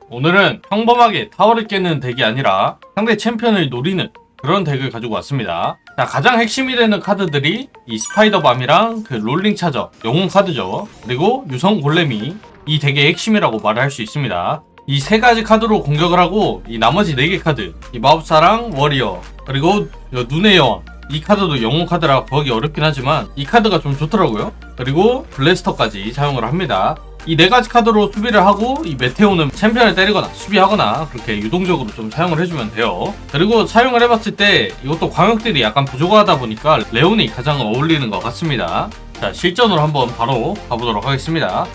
오늘은 평범하게 타워를 깨는 덱이 아니라 상대 챔피언을 노리는 그런 덱을 가지고 왔습니다. 자, 가장 핵심이 되는 카드들이 이 스파이더밤이랑 그 롤링 차저, 영웅 카드죠. 그리고 유성 골렘이 이 덱의 핵심이라고 말을 할 수 있습니다. 이 세 가지 카드로 공격을 하고 이 나머지 4개 카드, 이 마법사랑 워리어, 그리고 눈의 여왕, 이 카드도 영웅 카드라 구하기 어렵긴 하지만 이 카드가 좀 좋더라고요. 그리고 블래스터까지 사용을 합니다. 이 4가지 카드로 수비를 하고 이 메테오는 챔피언을 때리거나 수비하거나 그렇게 유동적으로 좀 사용을 해주면 돼요. 그리고 사용을 해봤을 때 이것도 광역들이 약간 부족하다 보니까 레온이 가장 어울리는 것 같습니다. 자, 실전으로 한번 바로 가보도록 하겠습니다.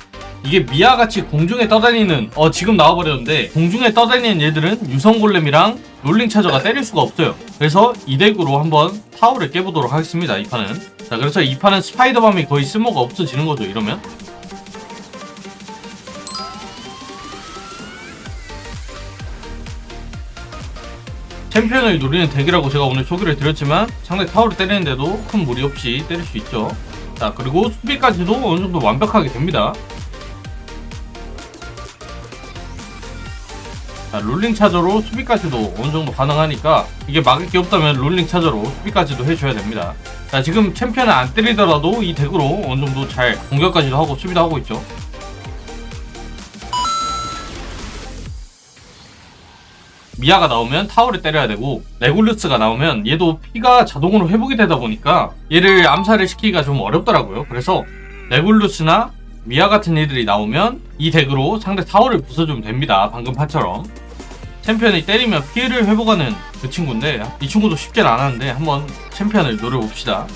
이게 미아같이 공중에 떠다니는 지금 나와버렸는데 공중에 떠다니는 얘들은 유성골렘이랑 롤링 차저가 때릴 수가 없어요. 그래서 이 덱으로 한번 타워를 깨보도록 하겠습니다. 이 판은. 자, 그래서 이 판은 스파이더밤이 거의 쓸모가 없어지는 거죠, 이러면. 챔피언을 노리는 덱이라고 제가 오늘 소개를 드렸지만 상대 타워를 때리는데도 큰 무리 없이 때릴 수 있죠. 자, 그리고 수비까지도 어느 정도 완벽하게 됩니다. 자, 롤링 차저로 수비까지도 어느 정도 가능하니까 이게 막을 게 없다면 롤링 차저로 수비까지도 해줘야 됩니다. 자, 지금 챔피언을 안 때리더라도 이 덱으로 어느 정도 잘 공격까지도 하고 수비도 하고 있죠. 미아가 나오면 타워를 때려야 되고 레굴루스가 나오면 얘도 피가 자동으로 회복이 되다 보니까 얘를 암살을 시키기가 좀 어렵더라고요. 그래서 레굴루스나 미아 같은 애들이 나오면 이 덱으로 상대 타워를 부숴주면 됩니다. 방금 판처럼 챔피언이 때리면 피해를 회복하는 그 친구인데 이 친구도 쉽진 않았는데 한번 챔피언을 노려봅시다.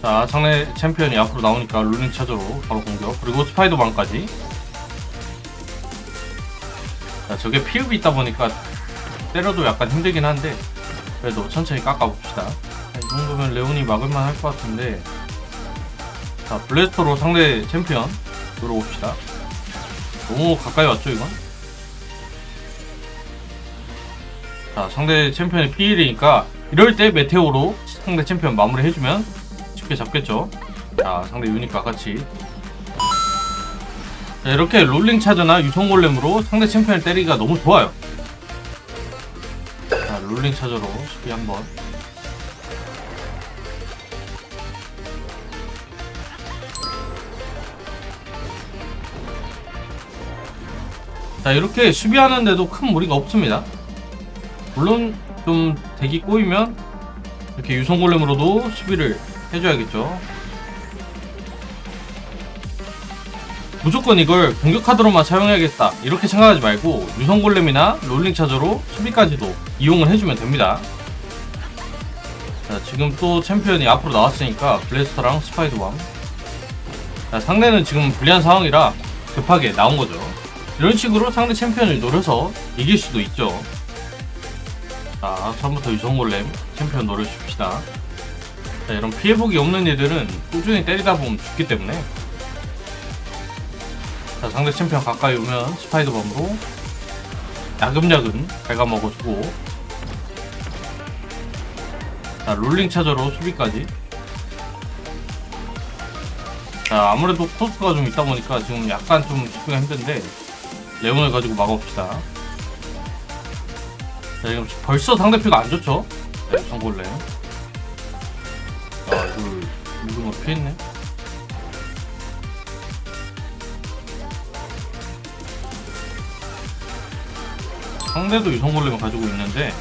자, 상대 챔피언이 앞으로 나오니까 롤링 차저로 바로 공격, 그리고 스파이더만까지. 자, 저게 피읍이 있다 보니까 때려도 약간 힘들긴 한데 그래도 천천히 깎아봅시다. 자, 이 정도면 레온이 막을만 할 것 같은데. 자, 블래스터로 상대 챔피언 노려봅시다. 너무 가까이 왔죠 이건? 자, 상대 챔피언이 P1이니까 이럴 때 메테오로 상대 챔피언 마무리 해주면 쉽게 잡겠죠. 자, 상대 유닛과 같이. 자, 이렇게 롤링 차저나 유성골렘으로 상대 챔피언을 때리기가 너무 좋아요. 자, 롤링 차저로 수비 한번. 자, 이렇게 수비하는데도 큰 무리가 없습니다. 물론 좀 덱이 꼬이면 이렇게 유성골렘으로도 수비를 해줘야겠죠. 무조건 이걸 공격 카드로만 사용해야겠다 이렇게 생각하지 말고 유성골렘이나 롤링 차저로 수비까지도 이용을 해주면 됩니다. 자, 지금 또 챔피언이 앞으로 나왔으니까 블래스터랑 스파이더밤. 자, 상대는 지금 불리한 상황이라 급하게 나온 거죠. 이런 식으로 상대 챔피언을 노려서 이길 수도 있죠. 자, 처음부터 유성골렘 챔피언 노려줍시다. 자, 이런 피해복이 없는 애들은 꾸준히 때리다 보면 죽기 때문에. 자, 상대 챔피언 가까이 오면 스파이더밤으로 야금야금 갉아먹어주고. 자, 롤링 차저로 수비까지. 자, 아무래도 코스트가 좀 있다 보니까 지금 약간 좀 집중이 힘든데 레온을 가지고 막아봅시다. 자, 지금 벌써 상대 피가 안 좋죠? 네, 성골렘. 아, 이걸 피했네. 상대도 유성골렘을 가지고 있는데.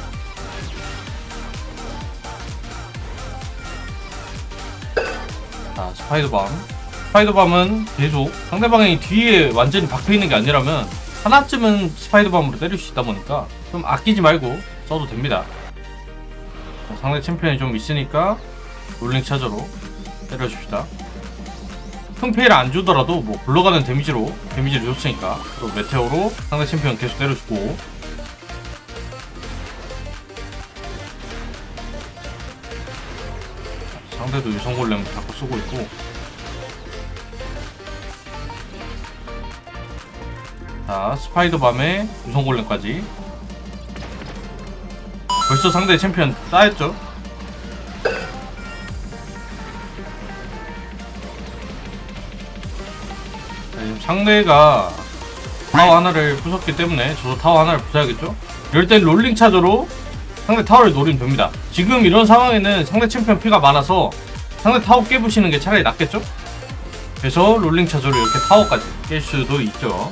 자, 스파이더밤은 계속 상대방이 뒤에 완전히 박혀있는 게 아니라면 하나쯤은 스파이더밤으로 때릴 수 있다 보니까 좀 아끼지 말고 써도 됩니다. 자, 상대 챔피언이 좀 있으니까 롤링 차저로 때려줍시다. 큰 피해를 안 주더라도 뭐 굴러가는 데미지를 줬으니까 또 메테오로 상대 챔피언 계속 때려주고. 상대도 유성골렘 자꾸 쓰고 있고. 자, 스파이더밤에 유성골렘까지. 벌써 상대 챔피언 쌓였죠? 자, 지금 상대가 타워 하나를 부쉈기 때문에 저도 타워 하나를 부숴야겠죠? 이럴 땐 롤링 차저로 상대 타워를 노리면 됩니다. 지금 이런 상황에는 상대 챔피언 피가 많아서 상대 타워 깨부시는 게 차라리 낫겠죠? 그래서 롤링 차저로 이렇게 타워까지 깰 수도 있죠.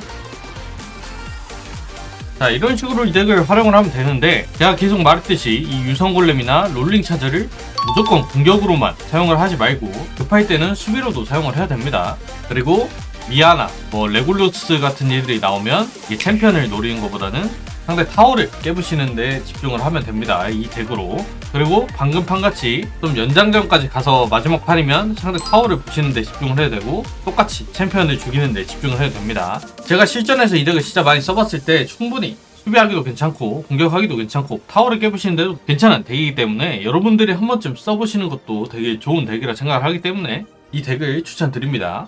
자, 이런 식으로 이 덱을 활용을 하면 되는데, 제가 계속 말했듯이 이 유성골렘이나 롤링 차저를 무조건 공격으로만 사용을 하지 말고 급할 때는 수비로도 사용을 해야 됩니다. 그리고 미아나, 레굴루스 같은 일들이 나오면 이 챔피언을 노리는 것보다는 상대 타워를 깨부시는 데 집중을 하면 됩니다. 이 덱으로. 그리고 방금 판같이 좀 연장전까지 가서 마지막 판이면 상대 타워를 부시는 데 집중을 해야 되고, 똑같이 챔피언을 죽이는 데 집중을 해야 됩니다. 제가 실전에서 이 덱을 진짜 많이 써봤을 때 충분히 수비하기도 괜찮고 공격하기도 괜찮고 타워를 깨부시는 데도 괜찮은 덱이기 때문에 여러분들이 한 번쯤 써보시는 것도 되게 좋은 덱이라 생각을 하기 때문에 이 덱을 추천드립니다.